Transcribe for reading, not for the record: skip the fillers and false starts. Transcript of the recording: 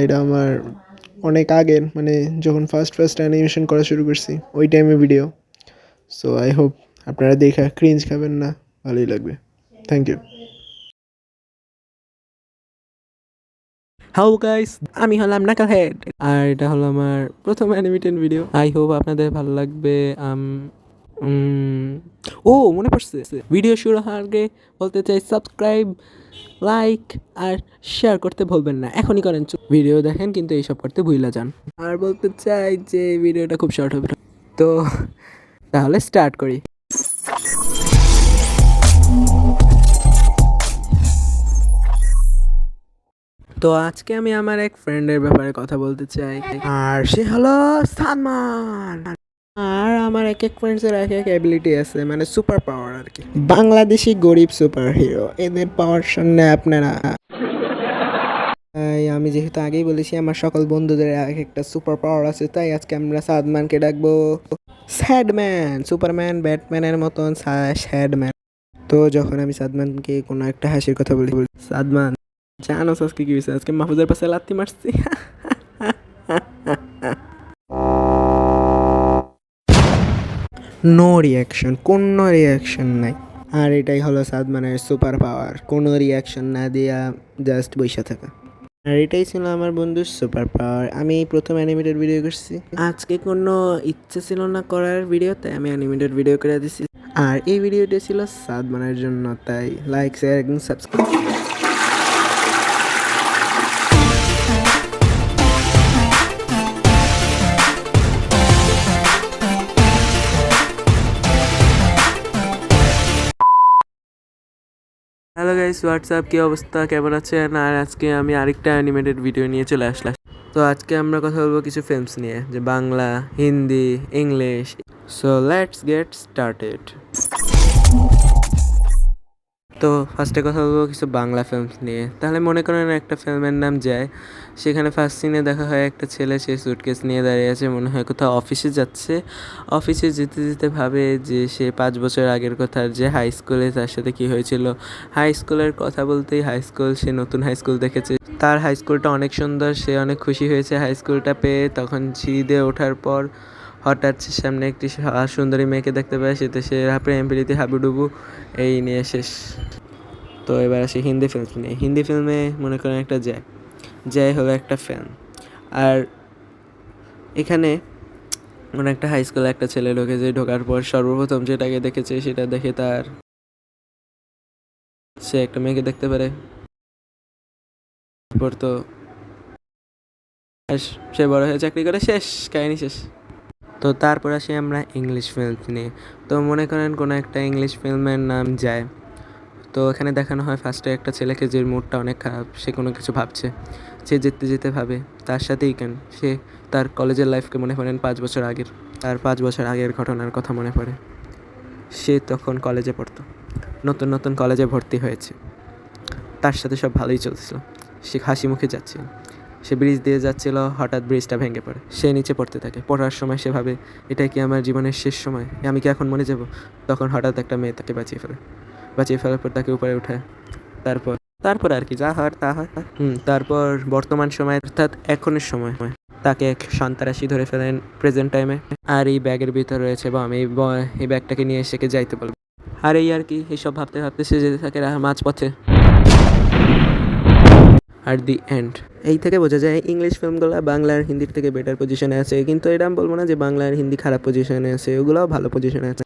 এটা আমার অনেক আগের, মানে যখন ফার্স্ট অ্যানিমেশন করা শুরু করছি ওই টাইমে ভিডিও। সো আই হোপ আপনারা দেখা ক্রিঞ্জ খাবেন না, ভালোই লাগবে। Thank you. হ্যালো গাইস, আমি হলাম নাকাল হেড আর এটা হলো আমার প্রথম অ্যানিমেটেড ভিডিও। আই হোপ আপনাদের ভালো লাগবে। ও মনে পড়ছে, ভিডিও শুরু হওয়ার আগে বলতে চাই সাবস্ক্রাইব, লাইক আর শেয়ার করতে ভুলবেন না। এখনই করেন, ভিডিও দেখেন কিন্তু এইসব করতে ভুইলা যান। আর বলতে চাই যে ভিডিওটা খুব শর্ট হবে, তো তাহলে স্টার্ট করি। তো আজকে আমি আমার এক ফ্রেন্ডের ব্যাপারে কথা বলতে চাই, আর সে হলো সালমান। আর আমার এক এক ফ্রেন্ডসের এক এক অ্যাবিলিটি আছে, মানে সুপার পাওয়ার আর কি। বাংলাদেশি গরিব সুপার হিরো, এদের পাওয়ার সামনে আপনারা। তাই আমি যেহেতু আগেই বলেছি আমার সকল বন্ধুদের এক একটা সুপার পাওয়ার আছে, তাই আজকে আমরা সাদমানকে ডাকবো স্যাডম্যান। সুপারম্যান ব্যাটম্যানের মতন স্যাডম্যান। তো যখন আমি সাদমানকে কোনো একটা হাসির কথা বলি, সাদমান জানো আজকে কি হয়েছে? আজকে মাহফুজের পাশে লাত্তি মারছি। নো রিয়াকশন, কোনো রিয়াকশন নাই। আর এটাই হলো সাদমানের সুপার পাওয়ার, কোনো রিয়াকশন না দিয়া জাস্ট বসে থাকা। আর এটাই ছিল আমার বন্ধুর সুপার পাওয়ার। আমি প্রথম অ্যানিমেটেড ভিডিও করছি, আজকে কোনো ইচ্ছে ছিল না করার ভিডিও, তাই আমি অ্যানিমেটেড ভিডিও করে দিছি। আর এই ভিডিওটি ছিল সাদমানের জন্য, তাই লাইক শেয়ার এবং সাবস্ক্রাইব। হ্যালো গাইস, হোয়াটসঅ্যাপ, কী অবস্থা, কেমন আছেন? আর আজকে আমি আরেকটা অ্যানিমেটেড ভিডিও নিয়ে চলে আসলাম। তো আজকে আমরা কথা বলবো কিছু ফিল্মস নিয়ে, যে Bangla, Hindi, English. So let's get started. তো ফার্স্টে কথা বলবো কিছু বাংলা ফিল্মস নিয়ে। তাহলে মনে করেন একটা ফিল্মের নাম যায়, সেখানে ফার্স্ট সিনে দেখা হয় একটা ছেলে, সে সুটকেস নিয়ে দাঁড়িয়ে আছে, মনে হয় কোথাও অফিসে যাচ্ছে। অফিসে যেতে যেতে ভাবে যে সে 5 বছর আগের কথা, যে হাই স্কুলে তার সাথে কি হয়েছিল। হাই স্কুলের কথা বলতেই হাই স্কুল, সে নতুন হাই স্কুল দেখেছে, তার হাই স্কুলটা অনেক সুন্দর, সে অনেক খুশি হয়েছে হাই স্কুলটা পেয়ে। তখন সিঁড়িতে ওঠার পর হঠাৎ সে সামনে একটি সুন্দরী মেয়েকে দেখতে পায়, সেটা সে প্রেম প্রীতি হাবুডুবু, এই নিয়ে শেষ। তো এবার আসি হিন্দি ফিল্ম নিয়ে। হিন্দি ফিল্মে মনে করেন একটা জয়, জয় হলো একটা ফিল্ম। আর এখানে মানে একটা হাই স্কুলে একটা ছেলে ঢোকেছে, ঢোকার পর সর্বপ্রথম যেটাকে দেখেছে সেটা দেখে তার, সে একটা মেয়েকে দেখতে পারে। তারপর তো সে বড় হয়ে চাকরি করে, শেষ, কাহিনী শেষ। তো তারপর আসি আমরা ইংলিশ ফিল্ম নিয়ে। তো মনে করেন কোনো একটা ইংলিশ ফিল্মের নাম যায়। তো এখানে দেখানো হয় ফার্স্টে একটা ছেলেকে, যে মুডটা অনেক খারাপ, সে কোনো কিছু ভাবছে। সে যেতে যেতে ভাবে তার সাথেই কেন, সে তার কলেজের লাইফকে মনে করেন 5 বছর আগের, তার 5 বছর আগের ঘটনার কথা মনে পড়ে। সে তখন কলেজে পড়তো, নতুন নতুন কলেজে ভর্তি হয়েছে, তার সাথে সব ভালোই চলছিল, সে হাসি মুখে যাচ্ছিল। সে ব্রিজ দিয়ে যাচ্ছিল, হঠাৎ ব্রিজটা ভেঙে পড়ে, সে নিচে পড়তে থাকে। পড়ার সময় সে ভাবে এটা কি আমার জীবনের শেষ সময়, আমি কি এখন মরে যাব? তখন হঠাৎ একটা মেয়ে তাকে বাঁচিয়ে ফেলার পর তাকে উপরে উঠায়। তারপর তারপর আর কি যা হয় তা হয়। তারপর বর্তমান সময়, অর্থাৎ এখনের সময়, তাকে এক সন্ত্রাসী ধরে ফেলেন প্রেজেন্ট টাইমে। আর এই ব্যাগের ভিতর রয়েছে বম, এই ব্যাগটাকে নিয়ে সেকে যাইতে বলবে। আর এই আর কি, এইসব ভাবতে ভাবতে সে যেতে থাকে মাঝপথে। আর দি এন্ড। এই থেকে বোঝা যায় ইংলিশ ফিল্মগুলো বাংলা আর হিন্দির থেকে বেটার পজিশনে আছে, কিন্তু এটা আমি বলবো না যে বাংলা আর হিন্দি খারাপ পজিশনে আছে, ওগুলোও ভালো পজিশনে আছে।